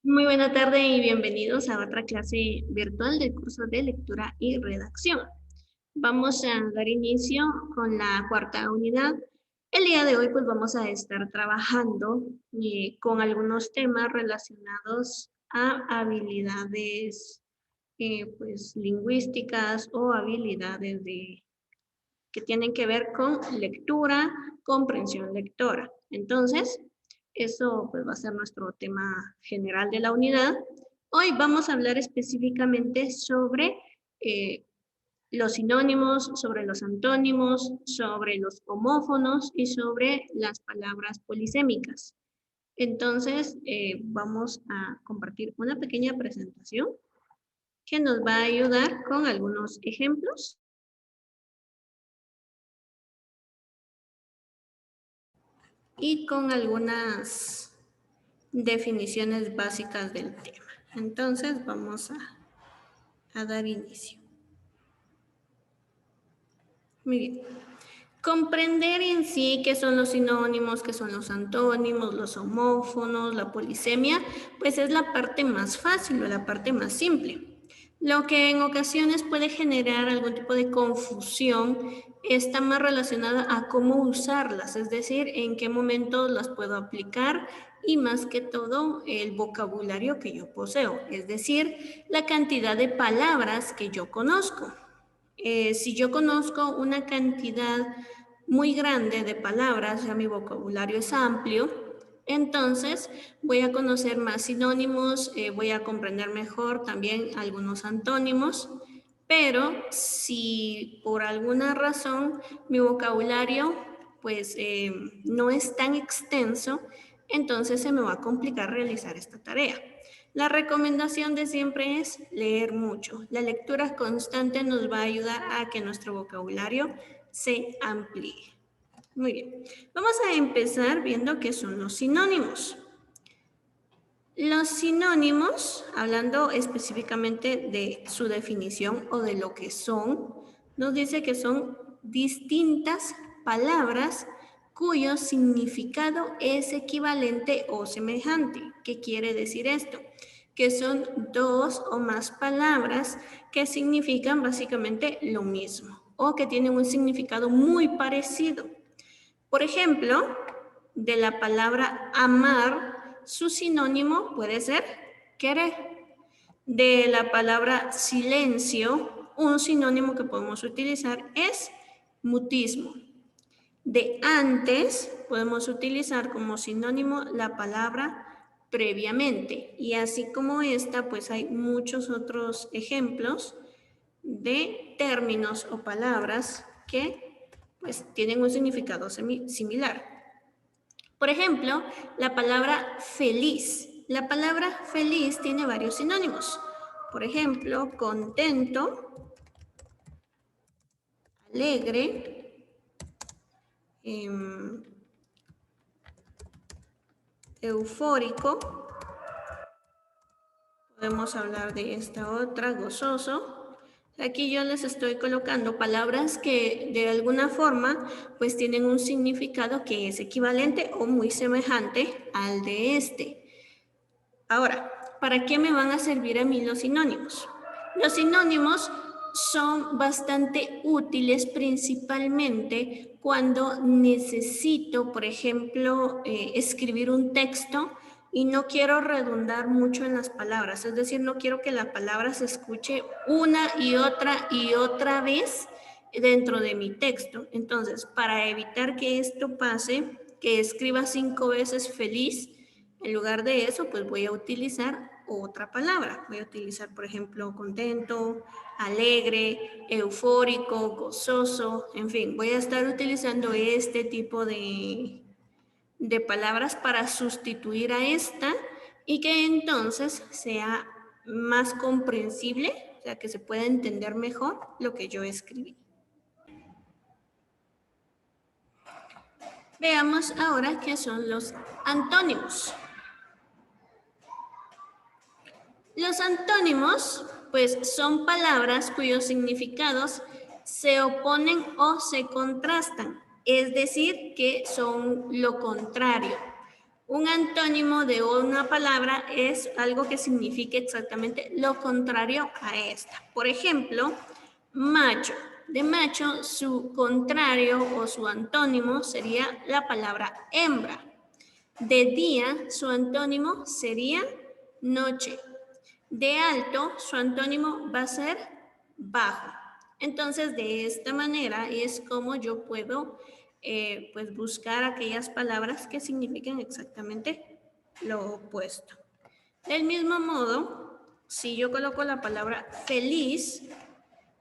Muy buena tarde y bienvenidos a otra clase virtual del curso de lectura y redacción. Vamos a dar inicio con la cuarta unidad. El día de hoy pues vamos a estar trabajando con algunos temas relacionados a habilidades pues lingüísticas o habilidades que tienen que ver con lectura, comprensión lectora. Entonces, eso pues va a ser nuestro tema general de la unidad. Hoy vamos a hablar específicamente sobre los sinónimos, sobre los antónimos, sobre los homófonos y sobre las palabras polisémicas. Entonces, vamos a compartir una pequeña presentación que nos va a ayudar con algunos ejemplos y con algunas definiciones básicas del tema. Entonces vamos a dar inicio. Muy bien. Comprender en sí qué son los sinónimos, qué son los antónimos, los homófonos, la polisemia, pues es la parte más fácil o la parte más simple. Lo que en ocasiones puede generar algún tipo de confusión está más relacionada a cómo usarlas, es decir, en qué momentos las puedo aplicar y más que todo el vocabulario que yo poseo, es decir, la cantidad de palabras que yo conozco. Si yo conozco una cantidad muy grande de palabras, ya mi vocabulario es amplio, entonces voy a conocer más sinónimos, voy a comprender mejor también algunos antónimos, pero si por alguna razón mi vocabulario pues no es tan extenso, entonces se me va a complicar realizar esta tarea. La recomendación de siempre es leer mucho. La lectura constante nos va a ayudar a que nuestro vocabulario se amplíe. Muy bien. Vamos a empezar viendo qué son los sinónimos. Los sinónimos, hablando específicamente de su definición o de lo que son, nos dice que son distintas palabras cuyo significado es equivalente o semejante. ¿Qué quiere decir esto? Que son dos o más palabras que significan básicamente lo mismo o que tienen un significado muy parecido. Por ejemplo, de la palabra amar, su sinónimo puede ser querer. De la palabra silencio, un sinónimo que podemos utilizar es mutismo. De antes, podemos utilizar como sinónimo la palabra previamente. Y así como esta, pues hay muchos otros ejemplos de términos o palabras que pues tienen un significado similar. Por ejemplo, la palabra feliz. La palabra feliz tiene varios sinónimos. Por ejemplo, contento, alegre, eufórico. Podemos hablar de esta otra, gozoso. Aquí yo les estoy colocando palabras que de alguna forma pues tienen un significado que es equivalente o muy semejante al de este. Ahora, ¿para qué me van a servir a mí los sinónimos? Los sinónimos son bastante útiles principalmente cuando necesito, por ejemplo, escribir un texto y no quiero redundar mucho en las palabras, es decir, no quiero que la palabra se escuche una y otra vez dentro de mi texto. Entonces, para evitar que esto pase, que escriba 5 veces feliz, en lugar de eso, pues voy a utilizar otra palabra. Voy a utilizar, por ejemplo, contento, alegre, eufórico, gozoso, en fin, voy a estar utilizando este tipo de palabras para sustituir a esta y que entonces sea más comprensible, o sea, que se pueda entender mejor lo que yo escribí. Veamos ahora qué son los antónimos. Los antónimos, pues, son palabras cuyos significados se oponen o se contrastan, es decir, que son lo contrario. Un antónimo de una palabra es algo que signifique exactamente lo contrario a esta. Por ejemplo, macho. De macho, su contrario o su antónimo sería la palabra hembra. De día, su antónimo sería noche. De alto, su antónimo va a ser bajo. Entonces, de esta manera es como yo puedo pues buscar aquellas palabras que signifiquen exactamente lo opuesto. Del mismo modo, si yo coloco la palabra feliz,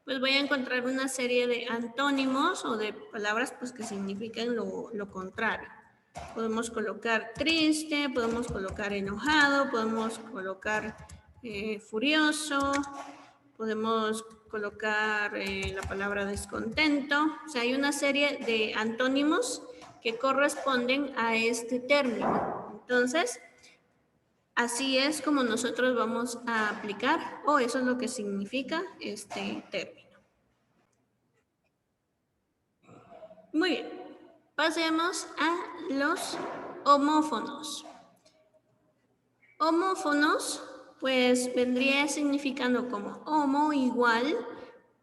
pues voy a encontrar una serie de antónimos o de palabras pues, que significan lo contrario. Podemos colocar triste, podemos colocar enojado, podemos colocar furioso, podemos colocar la palabra descontento. O sea, hay una serie de antónimos que corresponden a este término. Entonces, así es como nosotros vamos a aplicar, o eso es lo que significa este término. Muy bien, pasemos a los homófonos. Homófonos, pues vendría significando como homo, igual,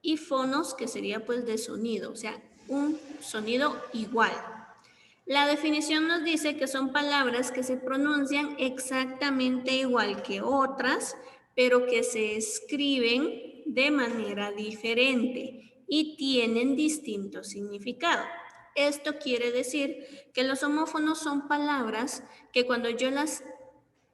y fonos, que sería pues de sonido, o sea, un sonido igual. La definición nos dice que son palabras que se pronuncian exactamente igual que otras, pero que se escriben de manera diferente y tienen distinto significado. Esto quiere decir que los homófonos son palabras que cuando yo las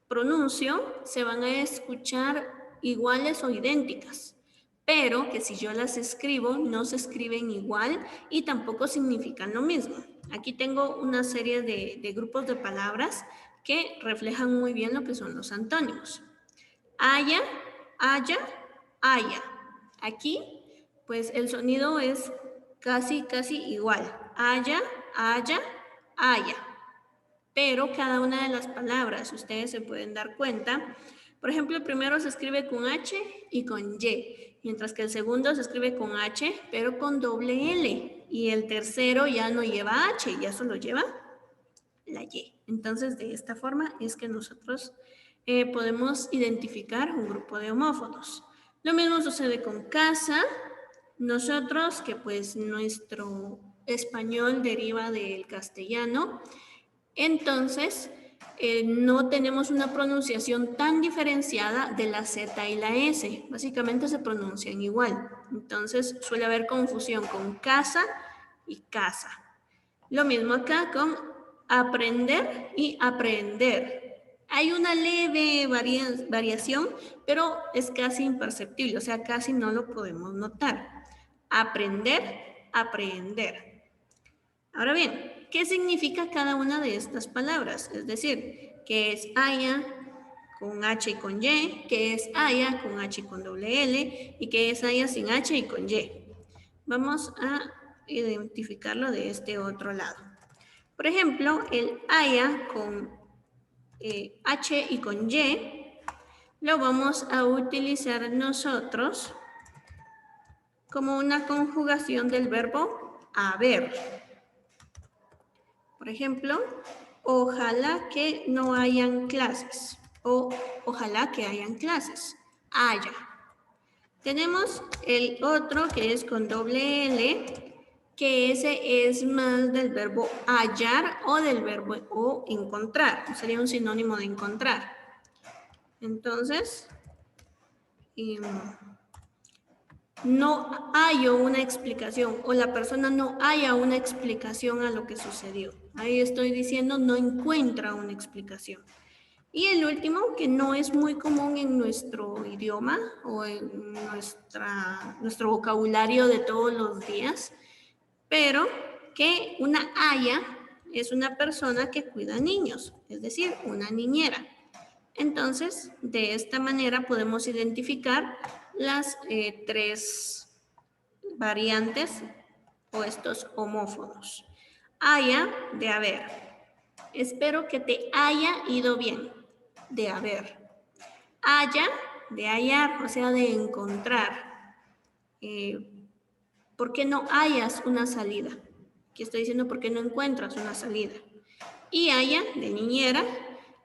pronuncio se van a escuchar iguales o idénticas, pero que si yo las escribo no se escriben igual y tampoco significan lo mismo. Aquí tengo una serie de grupos de palabras que reflejan muy bien lo que son los antónimos. Haya, haya, haya. Aquí, pues el sonido es casi igual. Haya, haya, haya. Pero cada una de las palabras, ustedes se pueden dar cuenta, por ejemplo, el primero se escribe con H y con Y, mientras que el segundo se escribe con H, pero con doble L, y el tercero ya no lleva H, ya solo lleva la Y. Entonces, de esta forma es que nosotros podemos identificar un grupo de homófonos. Lo mismo sucede con casa. Nosotros, que pues nuestro español deriva del castellano, entonces no tenemos una pronunciación tan diferenciada de la Z y la S. Básicamente se pronuncian igual. Entonces suele haber confusión con casa y casa. Lo mismo acá con aprender y aprender. Hay una leve variación, pero es casi imperceptible, o sea, casi no lo podemos notar. Aprender, aprender. Ahora bien, ¿qué significa cada una de estas palabras? Es decir, ¿qué es haya con H y con Y? ¿Qué es haya con H y con doble L? ¿Y qué es haya sin H y con Y? Vamos a identificarlo de este otro lado. Por ejemplo, el haya con H y con Y lo vamos a utilizar nosotros como una conjugación del verbo haber. Por ejemplo, ojalá que no hayan clases o ojalá que hayan clases. Haya. Tenemos el otro que es con doble L, que ese es más del verbo hallar o del verbo o encontrar. Sería un sinónimo de encontrar. Entonces, no hay una explicación o la persona no haya una explicación a lo que sucedió. Ahí estoy diciendo no encuentra una explicación. Y el último, que no es muy común en nuestro idioma o en nuestro vocabulario de todos los días, pero que una haya es una persona que cuida niños, es decir, una niñera. Entonces, de esta manera podemos identificar las tres variantes o estos homófonos. Haya, de haber. Espero que te haya ido bien, de haber. Haya, de hallar, o sea, de encontrar. ¿Por qué no hayas una salida? Aquí estoy diciendo por qué no encuentras una salida. Y Aya, de niñera.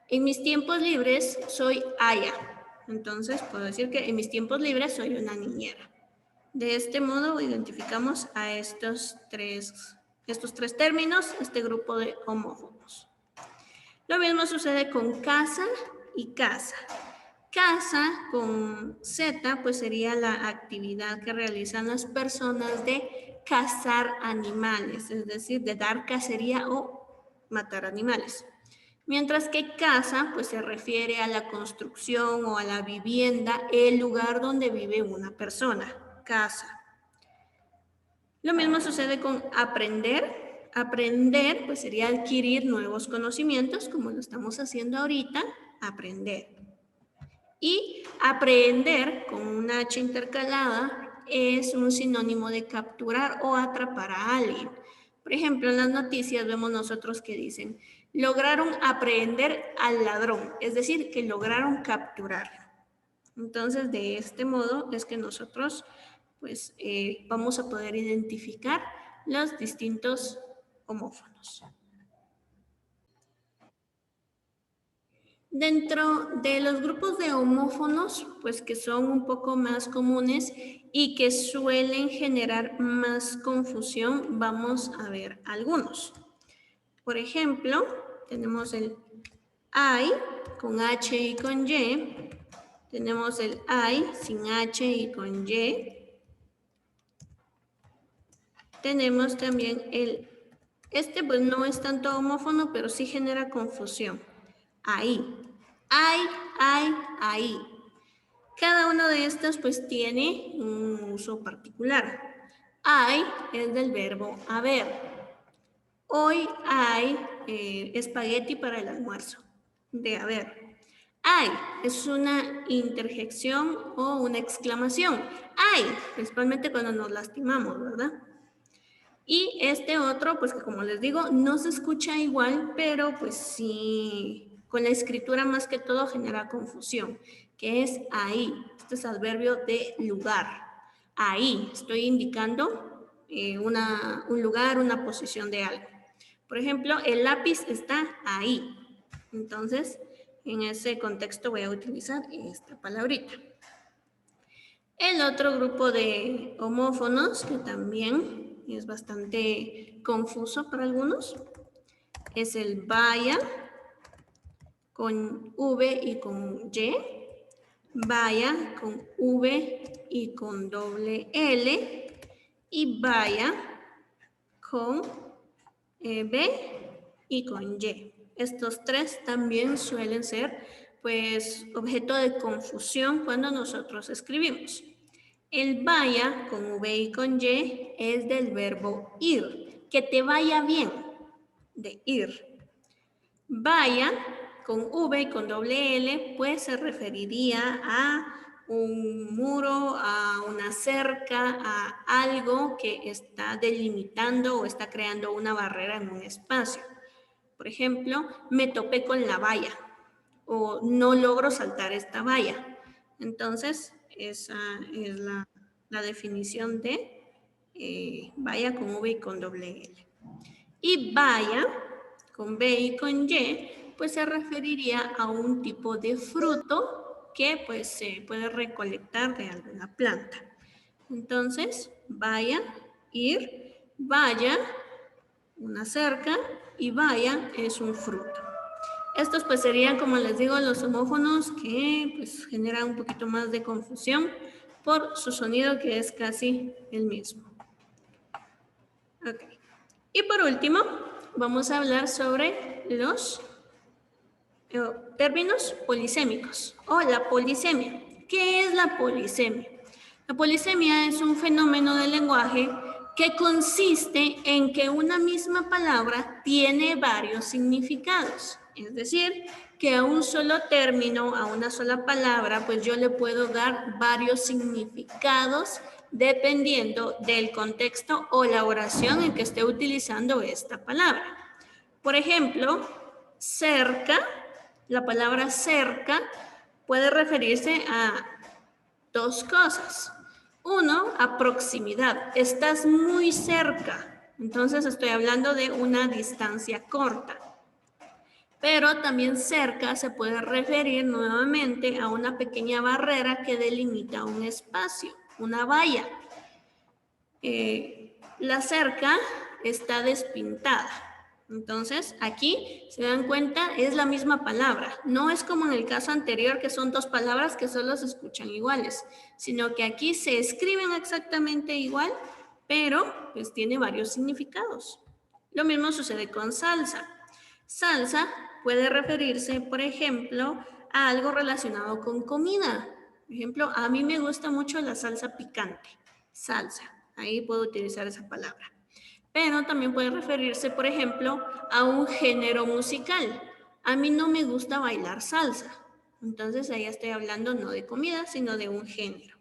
En mis tiempos libres soy Aya. Entonces puedo decir que en mis tiempos libres soy una niñera. De este modo identificamos a estos tres términos, este grupo de homófonos. Lo mismo sucede con casa y casa. Casa con Z pues sería la actividad que realizan las personas de cazar animales, es decir, de dar cacería o matar animales. Mientras que casa pues se refiere a la construcción o a la vivienda, el lugar donde vive una persona, casa. Lo mismo sucede con aprender. Aprender pues sería adquirir nuevos conocimientos, como lo estamos haciendo ahorita, aprender. Y aprehender, con una H intercalada, es un sinónimo de capturar o atrapar a alguien. Por ejemplo, en las noticias vemos nosotros que dicen, lograron aprehender al ladrón, es decir, que lograron capturarlo. Entonces, de este modo es que nosotros pues, vamos a poder identificar los distintos homófonos. Dentro de los grupos de homófonos, pues que son un poco más comunes y que suelen generar más confusión, vamos a ver algunos. Por ejemplo, tenemos el I con H y con Y. Tenemos el I sin H y con Y. Tenemos también este pues no es tanto homófono, pero sí genera confusión. Ahí. Ahí. Cada uno de estos pues tiene un uso particular. Hay es del verbo haber. Hoy hay espagueti para el almuerzo. De haber. Hay es una interjección o una exclamación. Hay, principalmente cuando nos lastimamos, ¿verdad? Y este otro, pues que como les digo, no se escucha igual, pero pues sí, con la escritura más que todo genera confusión, que es ahí. Este es adverbio de lugar. Ahí, estoy indicando un lugar, una posición de algo. Por ejemplo, el lápiz está ahí. Entonces, en ese contexto voy a utilizar esta palabrita. El otro grupo de homófonos, que también es bastante confuso para algunos, es el vaya con V y con Y, vaya con V y con doble L, y vaya con B y con Y. Estos tres también suelen ser pues objeto de confusión cuando nosotros escribimos. El vaya con V y con Y es del verbo ir, que te vaya bien, de ir. Vaya con V y con doble L, pues se referiría a un muro, a una cerca, a algo que está delimitando o está creando una barrera en un espacio. Por ejemplo, me topé con la valla o no logro saltar esta valla. Entonces, esa es la definición de valla con V y con doble L. Y valla con B y con Y, pues se referiría a un tipo de fruto que pues se puede recolectar de alguna planta. Entonces, vaya, ir, vaya, una cerca, y vaya es un fruto. Estos pues serían, como les digo, los homófonos que pues generan un poquito más de confusión por su sonido que es casi el mismo. Okay. Y por último, vamos a hablar sobre los términos polisémicos o la polisemia. ¿Qué es la polisemia? La polisemia es un fenómeno del lenguaje que consiste en que una misma palabra tiene varios significados. Es decir, que a un solo término, a una sola palabra, pues yo le puedo dar varios significados dependiendo del contexto o la oración en que esté utilizando esta palabra. Por ejemplo, cerca, la palabra cerca puede referirse a dos cosas. Uno, a proximidad. Estás muy cerca. Entonces estoy hablando de una distancia corta. Pero también cerca se puede referir nuevamente a una pequeña barrera que delimita un espacio, una valla. La cerca está despintada. Entonces, aquí, se dan cuenta, es la misma palabra. No es como en el caso anterior, que son dos palabras que solo se escuchan iguales, sino que aquí se escriben exactamente igual, pero pues tiene varios significados. Lo mismo sucede con salsa. Salsa puede referirse, por ejemplo, a algo relacionado con comida. Por ejemplo, a mí me gusta mucho la salsa picante. Salsa. Ahí puedo utilizar esa palabra. Pero también puede referirse, por ejemplo, a un género musical. A mí no me gusta bailar salsa. Entonces ahí estoy hablando no de comida, sino de un género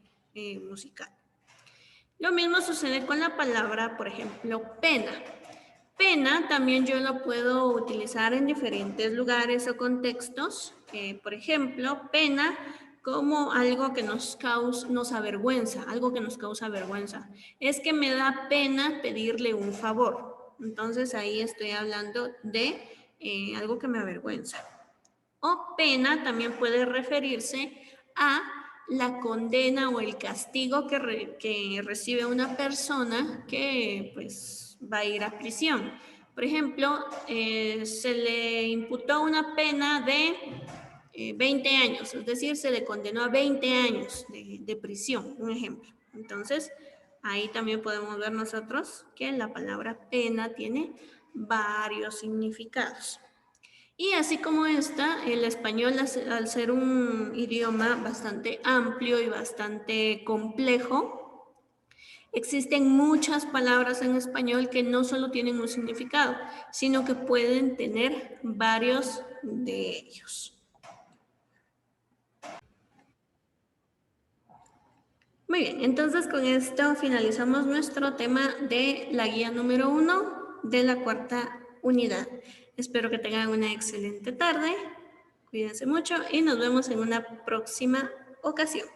musical. Lo mismo sucede con la palabra, por ejemplo, pena. Pena también yo lo puedo utilizar en diferentes lugares o contextos. Por ejemplo, pena como algo que nos avergüenza, algo que nos causa vergüenza. Es que me da pena pedirle un favor. Entonces ahí estoy hablando de algo que me avergüenza. O pena también puede referirse a la condena o el castigo que recibe una persona que pues va a ir a prisión. Por ejemplo, se le imputó una pena de 20 años, es decir, se le condenó a 20 años de prisión, un ejemplo. Entonces, ahí también podemos ver nosotros que la palabra pena tiene varios significados. Y así como esta, el español, al ser un idioma bastante amplio y bastante complejo, existen muchas palabras en español que no solo tienen un significado, sino que pueden tener varios de ellos. Muy bien, entonces con esto finalizamos nuestro tema de la guía número 1 de la cuarta unidad. Espero que tengan una excelente tarde, cuídense mucho y nos vemos en una próxima ocasión.